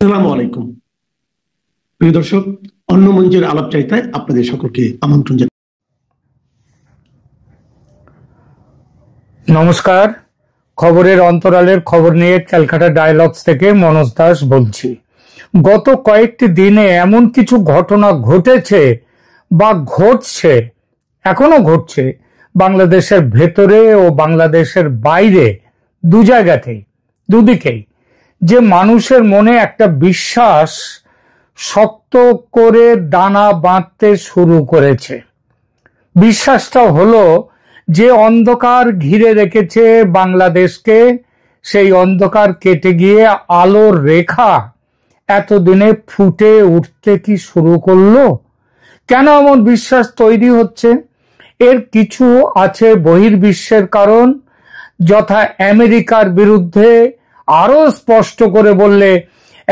আসসালামু আলাইকুম প্রিয় দর্শক, অন্য মঞ্চের আলাপচারিতায় আপনাদের সকলকে আমন্ত্রণ জানাই। নমস্কার, খবরের অন্তরালের খবর নিয়ে ক্যালকাটা ডায়ালগস থেকে মনোজ দাস বলছি। গত কয়েকটি দিনে এমন কিছু ঘটনা ঘটেছে বা ঘটছে, এখনো ঘটছে বাংলাদেশের ভেতরে ও বাংলাদেশের বাইরে, দু জায়গাতেই, দুদিকেই, যে মানুষের মনে একটা বিশ্বাস শক্ত করে দানা বাঁধতে শুরু করেছে। বিশ্বাসটা হলো যে অন্ধকার ঘিরে রেখেছে বাংলাদেশকে, সেই অন্ধকার কেটে গিয়ে আলোর রেখা এতদিনে ফুটে উঠতে কি শুরু করলো। কেন এমন বিশ্বাস তৈরি হচ্ছে? এর কিছু আছে বহির্বিশ্বের কারণ, যথা আমেরিকার বিরুদ্ধে আরো স্পষ্ট করে বললে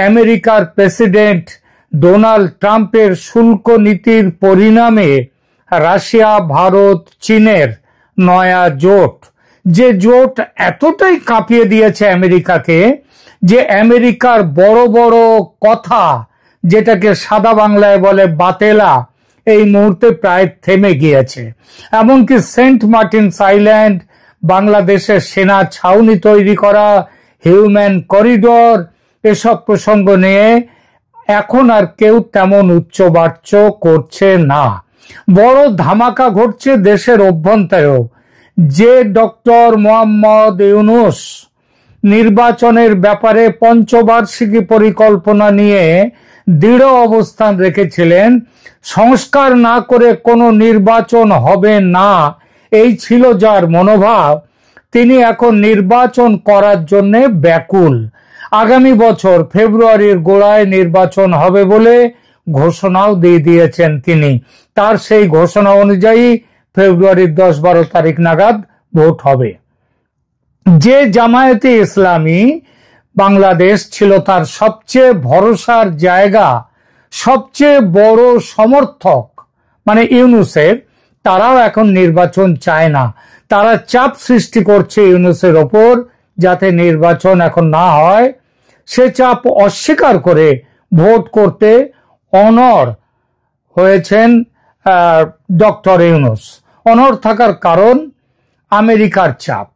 আমেরিকার প্রেসিডেন্ট ডোনাল্ড ট্রাম্পের শুল্ক নীতির পরিণামে রাশিয়া, ভারত, চীনের নয়া জোট, যে জোট এতটাই কাঁপিয়ে দিয়েছে আমেরিকাকে যে আমেরিকার বড় বড় কথা, যেটাকে সাদা বাংলায় বলে বাতেলা, এই মুহূর্তে প্রায় থেমে গিয়েছে। এমনকি সেন্ট মার্টিনস আইল্যান্ড, বাংলাদেশের সেনা ছাউনি তৈরি করা, হিউম্যান করিডোর, এসব প্রসঙ্গ নিয়ে এখন আর কেউ তেমন উচ্চবাচ্য করছে না। বড় ধামাকা ঘটছে দেশের অভ্যন্তরেও। যে ডক্টর মোহাম্মদ ইউনূস নির্বাচনের ব্যাপারে পঞ্চবার্ষিকী পরিকল্পনা নিয়ে দৃঢ় অবস্থান রেখেছিলেন, সংস্কার না করে কোনো নির্বাচন হবে না, এই ছিল যার মনোভাব, তিনি এখন নির্বাচন করার জন্য ব্যাকুল। আগামী বছর ফেব্রুয়ারির গোড়ায় নির্বাচন হবে বলে ঘোষণাও দিয়ে দিয়েছেন তিনি। তার সেই ঘোষণা অনুযায়ী ফেব্রুয়ারির 10-12 তারিখ নাগাদ ভোট হবে। যে জামায়াতে ইসলামী বাংলাদেশ ছিল তার সবচেয়ে ভরসার জায়গা, সবচেয়ে বড় সমর্থক, মানে ইউনূসের, তারাও এখন নির্বাচন চায় না। তারা চাপ সৃষ্টি করছে ইউনূসের ওপর যাতে নির্বাচন এখন না হয়। সে চাপ অস্বীকার করে ভোট করতে অনড় হয়েছেন ডক্টর ইউনূস। অনড় থাকার কারণ আমেরিকার চাপ।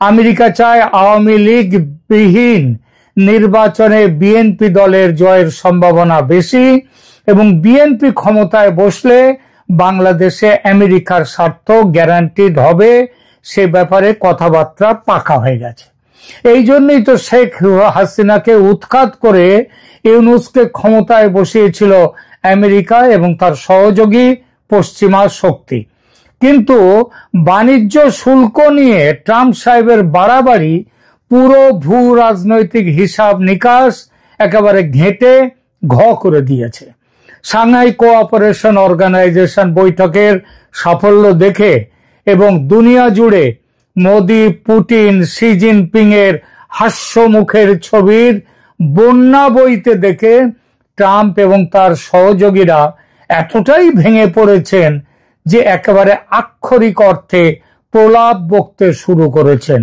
আমেরিকা চায় আওয়ামী লীগ বিহীন নির্বাচনে বিএনপি দলের জয়ের সম্ভাবনা বেশি, এবং বিএনপি ক্ষমতায় বসলে বাংলাদেশে আমেরিকার স্বার্থ গ্যারান্টিড হবে। সে ব্যাপারে কথাবার্তা পাকা হয়ে গেছে। এই জন্যই তো শেখ হাসিনাকে উৎখাত করে ইউনূসকে ক্ষমতায় বসিয়েছিল আমেরিকা এবং তার সহযোগী পশ্চিমা শক্তি। কিন্তু বাণিজ্য শুল্ক নিয়ে ট্রাম্প সাহেবের বাড়াবাড়ি পুরো ভূ রাজনৈতিক হিসাব নিকাশ একেবারে ঘেঁটে ঘ করে দিয়েছে। সাংহাই কোঅপারেশন অর্গানাইজেশন বৈঠকের সাফল্য দেখে এবং দুনিয়া জুড়ে মোদি, পুতিন, শি জিনপিং এর হাস্যমুখের ছবির বন্যা বইতে দেখে ট্রাম্প এবং তার সহযোগীরা এতটাই ভেঙে পড়েছেন যে একেবারে আক্ষরিক অর্থে প্রলাপ বকতে শুরু করেছেন।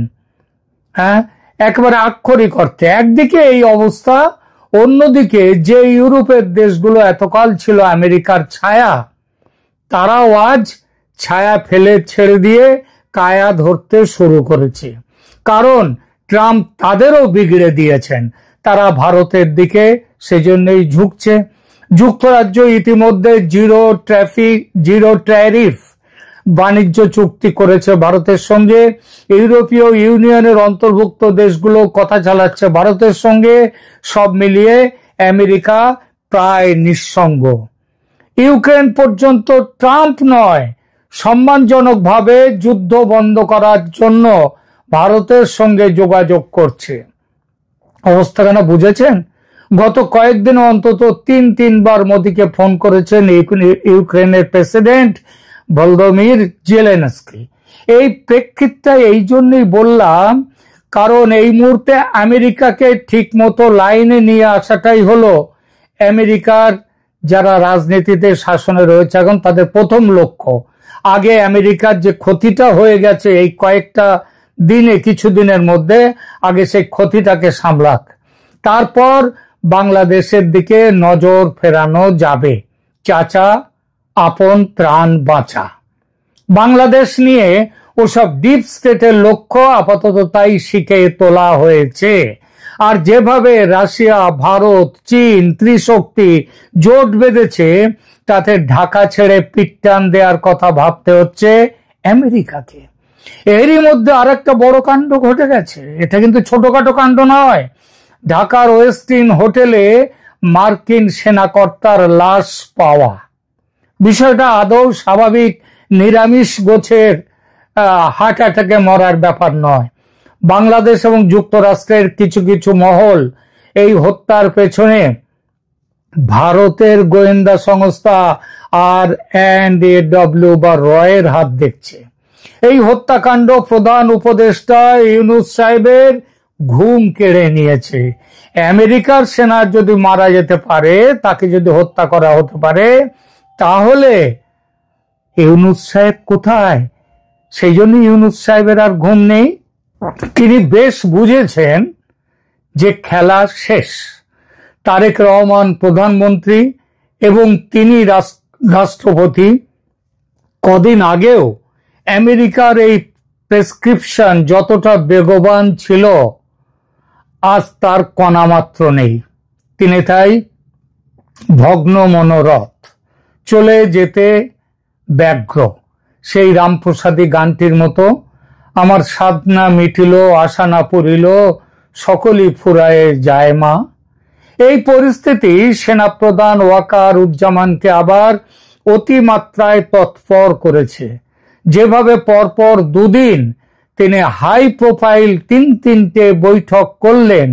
একেবারে আক্ষরিক অর্থে। একদিকে এই অবস্থা, অন্যদিকে যে ইউরোপের দেশগুলো এতকাল ছিল আমেরিকার ছায়া, তারাও আজ ছায়া ফেলে ছেড়ে দিয়ে কায়া ধরতে শুরু করেছে। কারণ ট্রাম্প তাদেরও বিগড়ে দিয়েছেন, তারা ভারতের দিকে সেজন্যই ঝুঁকছে। যুক্তরাজ্য ইতিমধ্যে জিরো ট্যারিফ বাণিজ্য চুক্তি করেছে ভারতের সঙ্গে। ইউরোপীয় ইউনিয়নের অন্তর্ভুক্ত দেশগুলো কথা চালাচ্ছে ভারতের সঙ্গে। সব মিলিয়ে আমেরিকা প্রায় নিঃসঙ্গ। ইউক্রেন পর্যন্ত ট্রাম্প নয়, সম্মানজনকভাবে যুদ্ধ বন্ধ করার জন্য ভারতের সঙ্গে যোগাযোগ করছে। অবস্থা কেন বুঝেছেন? গত কয়েকদিন অন্তত তিনবার মোদিকে ফোন করেছেন ইউক্রেনের প্রেসিডেন্ট ভলোদিমির জেলেনস্কি। এই প্রেক্ষিতটা এই জন্যই বললাম, কারণ এই মুহূর্তে আমেরিকাকে ঠিক মতো লাইনে নিয়ে আসাটাই হলো আমেরিকার যারা রাজনীতিতে শাসনে রয়েছে এখন তাদের প্রথম লক্ষ্য। আগে আমেরিকার যে ক্ষতিটা হয়ে গেছে এই কয়েকটা দিনে, কিছুদিনের মধ্যে, আগে সেই ক্ষতিটাকে সামলাক। তারপর বাংলাদেশের দিকে নজর ফেরানো যাবে। চাচা আপন প্রাণ বাঁচা। বাংলাদেশ নিয়ে ওসব ডিপ স্টেটের লক্ষ্য আপাতত তাই শিখে তোলা হয়েছে। আর যেভাবে রাশিয়া, ভারত, চীন ত্রিশক্তি জোট বেঁধেছে, তাতে ঢাকা ছেড়ে পিটটান দেওয়ার কথা ভাবতে হচ্ছে আমেরিকাকে। এরই মধ্যে আরেকটা বড় কাণ্ড ঘটে গেছে। এটা কিন্তু ছোটখাটো কাণ্ড নয়। ঢাকার ওয়েস্টিন হোটেলে মার্কিন সেনাকর্তার লাশ পাওয়া। বিষয়টা আদৌ স্বাভাবিক নিরামিষ গোছের হার্ট অ্যাটাকে মরার ব্যাপার নয়। বাংলাদেশ এবং যুক্তরাষ্ট্রের কিছু কিছু মহল এই হত্যার পেছনে ভারতের গোয়েন্দা সংস্থা R&AW বা রয়ের হাত দেখছে। এই হত্যাকাণ্ড প্রধান উপদেষ্টা ইউনূস সাহেবের ঘুম কেড়ে নিয়েছে। আমেরিকার সেনা যদি মারা যেতে পারে, তাকে যদি হত্যা করা হতে পারে, তাহলে ইউনূস সাহেব কোথায়? সেই জন্য ইউনূস সাহেবের আর ঘুম নেই। তিনি বেশ বুঝেছেন যে খেলা শেষ। তারেক রহমান প্রধানমন্ত্রী এবং তিনি রাষ্ট্রপতি। কদিন আগেও আমেরিকার এই প্রেসক্রিপশন যতটা বেগবান ছিল, আজ তার কণামাত্র নেই। তিনি তাই ভগ্ন মনোরথ, চলে যেতে ব্যগ্র। সেই রামপ্রসাদী গানটির মতো, আমার সাধনা মিটিল আশা না পুরিল সকলই ফুরায়ে যায় মা। এই পরিস্থিতি সেনাপ্রধান ওয়াকার উজ্জামানকে আবার অতিমাত্রায় তৎপর করেছে। যেভাবে পরপর দুদিন তিনি হাই প্রোফাইল তিনটে বৈঠক করলেন,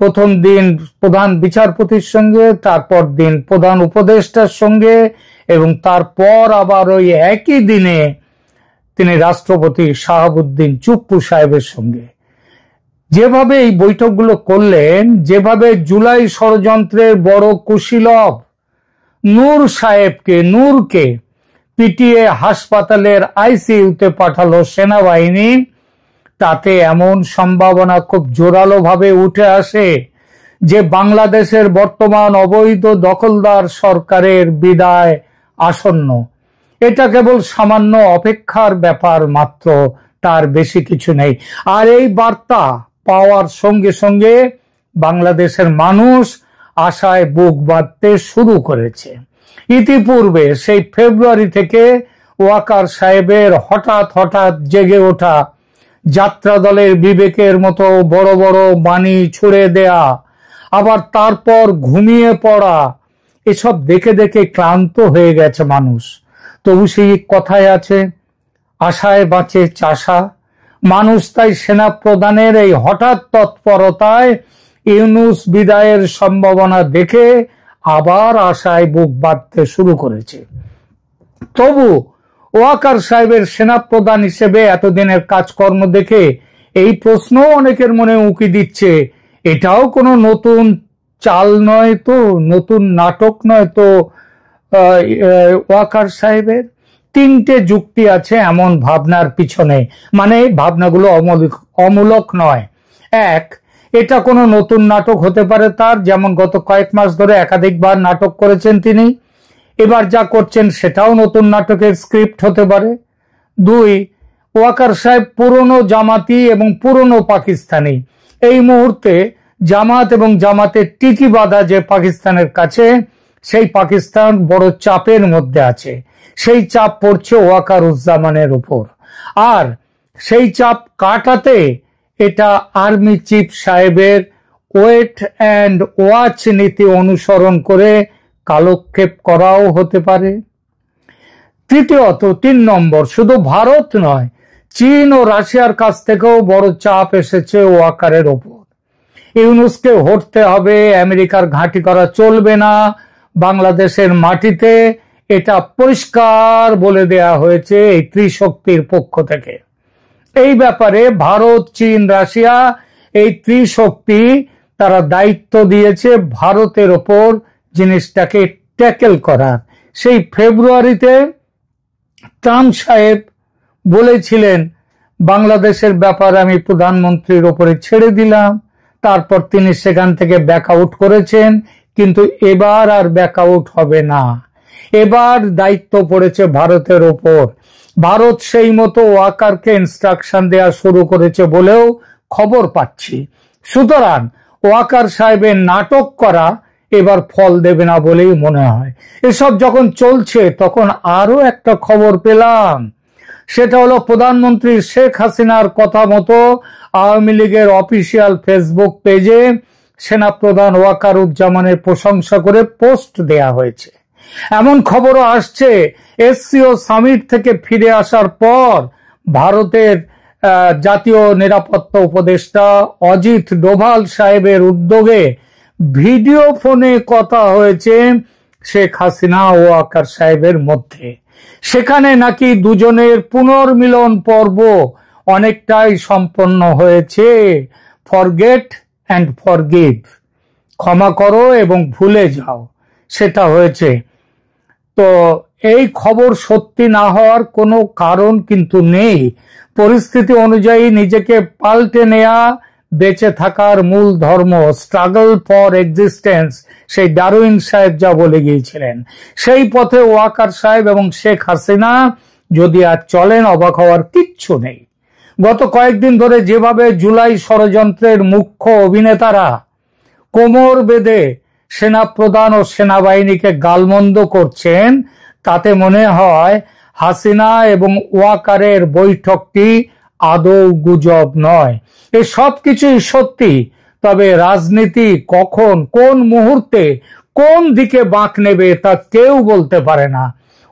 প্রথম দিন প্রধান বিচারপতির সঙ্গে, তারপর দিন প্রধান উপদেষ্টার সঙ্গে, এবং তারপর আবার ওই একই দিনে তিনি রাষ্ট্রপতি শাহাবুদ্দিন চুপ্পু সাহেবের সঙ্গে। যেভাবে এই বৈঠকগুলো করলেন, যেভাবে জুলাই ষড়যন্ত্রের বড় কুশীলব নূরকে পিটিয়ে হাসপাতালের আইসিইউতে পাঠালো সেনাবাহিনী, তাতে এমন সম্ভাবনা খুব জোরালো ভাবে উঠে আসে যে বাংলাদেশের বর্তমান অবৈধ দখলদার সরকারের বিদায় আসন্ন। এটা কেবল সামান্য অপেক্ষার ব্যাপার মাত্র, তার বেশি কিছু নেই। আর এই বার্তা পাওয়ার সঙ্গে সঙ্গে বাংলাদেশের মানুষ আশায় বুক বাঁধতে শুরু করেছে। ইতিপূর্বে সেই ফেব্রুয়ারি থেকে ওয়াকার সাহেবের হঠাৎ জেগে ওঠা, যাত্রা দলের বিবেকের মতো বড় বড় বাণী ছুড়ে দেয়া, আবার তারপর ঘুমিয়ে পড়া, এসব দেখে দেখে ক্লান্ত হয়ে গেছে মানুষ। তবু সেই কথায় আছে, আশায় বাঁচে চাষা। মানুষ তাই সেনা প্রধানের এই হঠাৎ তৎপরতায় ইউনূস বিদায়ের সম্ভাবনা দেখে আবার আশায় বুক বাঁধতে শুরু করেছে। তবু ওয়াকার সাহেবের সেনাপ্রধান হিসেবে এতদিনের কাজকর্ম দেখে এই প্রশ্ন অনেকের মনে উকি দিচ্ছে, এটাও কোনো নতুন চাল নয় তো, নতুন নাটক নয় তো ওয়াকার সাহেবের? তিনটে যুক্তি আছে এমন ভাবনার পিছনে, মানে ভাবনাগুলো অমূলক নয়। এক, এটা কোনো নতুন নাটক হতে পারে তার, যেমন গত কয়েক মাস ধরে একাধিকবার নাটক করেছেন তিনি। এবার যা করছেন সেটাও নতুন নাটকের স্ক্রিপ্ট হতে পারে। দুই, ওয়াকার সাহেব পুরনো জামাতি এবং পুরনো পাকিস্তানি। এই মুহূর্তে জামাত এবং জামাতের টিকি বাঁধা যে পাকিস্তানের কাছে, সেই পাকিস্তান বড় চাপের মধ্যে আছে। সেই চাপ পড়ছে ওয়াকারুজ্জামানের উপর। আর সেই চাপ কাটাতে এটা আর্মি চিফ সাহেবের ওয়েট অ্যান্ড ওয়াচ নীতি অনুসরণ করে কালক্ষেপ করাও হতে পারে। তৃতীয়ত, 3 নম্বর, শুধু ভারত নয়, চীন ও রাশিয়ার কাছ থেকেও বড় চাপ এসেছে ওয়াকারের ওপর। ইউনূসকে হটতে হবে, আমেরিকার ঘাঁটি করা চলবে না বাংলাদেশের মাটিতে, এটা পরিষ্কার বলে দেয়া হয়েছে এই ত্রিশক্তির পক্ষ থেকে। এই ব্যাপারে ভারত, চীন, রাশিয়া, এই ত্রিশক্তি তারা দায়িত্ব দিয়েছে ভারতের ওপর জিনিসটাকে ট্যাকেল করার। সেই ফেব্রুয়ারিতে ট্রাম্প সাহেব বলেছিলেন, বাংলাদেশের ব্যাপার আমি প্রধানমন্ত্রীর ওপরে ছেড়ে দিলাম। তারপর তিনি সেখান থেকে ব্যাক আউট করেছেন, কিন্তু এবার আর ব্যাক আউট হবে না। এবার দায়িত্ব পড়েছে ভারতের ওপর। ভারত সেই মতো ওয়াকারকে ইনস্ট্রাকশন দেওয়া শুরু করেছে বলেও খবর পাচ্ছি। সুতরাং ওয়াকার সাহেবের নাটক করা এবার ফল দেবে না বলেই মনে হয়। এসব যখন চলছে তখন আরো একটা খবর পেলাম, সেটা হলো প্রধানমন্ত্রী শেখ হাসিনার কথা মতো আওয়ামী লীগের অফিসিয়াল ফেসবুক পেজে সেনাপ্রধান ওয়াকারুজ্জামানের প্রশংসা করে পোস্ট দেয়া হয়েছে। এমন খবরও আসছে এসসিও সামিট থেকে ফিরে আসার পর ভারতের জাতীয় নিরাপত্তা উপদেষ্টা অজিত ডোভাল সাহেবের উদ্যোগে ভিডিও ফোনে কথা হয়েছে শেখ হাসিনা ও ওয়াকার সাহেবের মধ্যে। সেখানে নাকি দুজনের পুনর্মিলন পর্ব অনেকটাই সম্পন্ন হয়েছে। ফরগেট অ্যান্ড ফরগিভ, ক্ষমা করো এবং ভুলে যাও, সেটা হয়েছে। তো এই খবর সত্যি না হওয়ার কোনো কারণ কিন্তু নেই। পরিস্থিতি অনুযায়ী নিজেকে পাল্টে নেয়া বেঁচে থাকার মূল ধর্ম, স্ট্রাগল ফর এক্সিস্টেন্স, সেই ডারউইন সাহেব যা বলে গিয়েছিলেন, সেই পথে ওয়াকার সাহেব এবং শেখ হাসিনা যদি আর চলেন অবাক হওয়ার কিচ্ছু নেই। গত কয়েকদিন ধরে যেভাবে জুলাই ষড়যন্ত্রের মুখ্য অভিনেতারা কোমর বেঁধে সেনাপ্রধান ও সেনাবাহিনীকে গালমন্দ করছেন, তাতে মনে হয় হাসিনা এবং ওয়াকারের বৈঠকটি আদৌ গুজব নয়। এই সব কিছুই সত্যি, তবে রাজনীতি কখন কোন মুহূর্তে কোন দিকে বাঁক নেবে তা কেউ বলতে পারে না।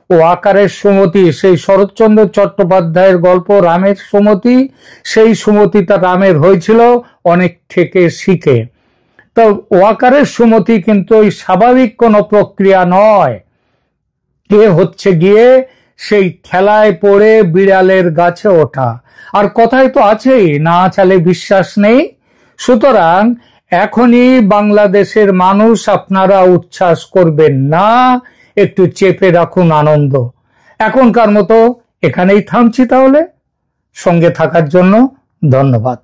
ওয়াকারের সুমতি, সেই শরৎচন্দ্র চট্টোপাধ্যায়ের গল্প রামের সুমতি, সেই সুমতিটা রামের হয়েছিল অনেক থেকে শিখে। তো ওয়াকারের সুমতি কিন্তু ওই স্বাভাবিক কোনো প্রক্রিয়া নয়, এ হচ্ছে গিয়ে সেই ঠেলায় পড়ে বিড়ালের গাছে ওঠা। আর কথাই তো আছেই, না চালে বিশ্বাস নেই। সুতরাং এখনই বাংলাদেশের মানুষ আপনারা উচ্ছ্বাস করবেন না, একটু চেপে রাখুন আনন্দ। এখনকার মতো এখানেই থামছি তাহলে। সঙ্গে থাকার জন্য ধন্যবাদ।